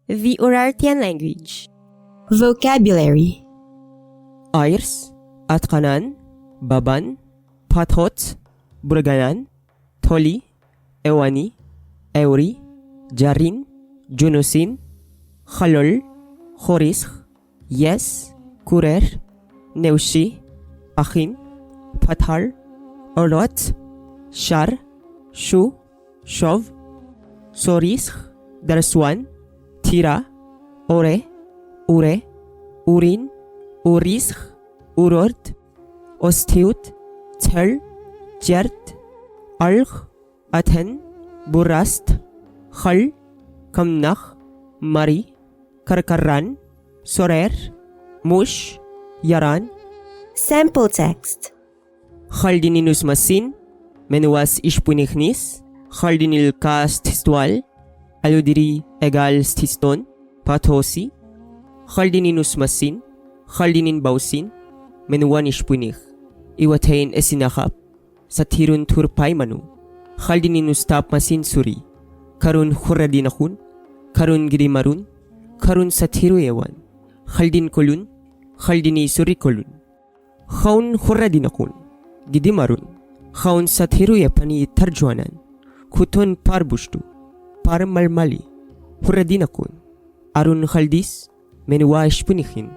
The Urartian language. Vocabulary. Ayrs, Atkanan, Baban, Pathot, Burganan, Toli, Ewani, Euri, Jarin, Junusin, Khalol, Khorisk, Yes, Kurer, Neushi, Achin, Pathal, Orot, Shar, Shu, Shov, Sorisk, Darswan, Tira, Ore, Ure, Urin, Urisk, Urort, Ostiut, Tel, Jert, Alch, Aten, Burast, Khal, Kamnach, Mari, Karkaran, Sorer, Mush, Yaran. Sample text. Khaldininus masin, menuas ishpunichnis, Khaldinil cast histual, aludiri egal stiston, patosi, Khaldininus masin, Khaldinin bausin, menuan ishpunich, iwatain esinakap, satirun turpay manu, Khaldininus tap masin suri, karun huradinakun, karun girimarun, karun satiru ewan, Khaldin kolun, Khaldini suri kolun, Khaun huradinakun, gidimarun, Khaun satiru yapani tarjuanan, Kuton parbushtu, par malmali, huradinakun, arun khaldis, menuwa ishpunichin.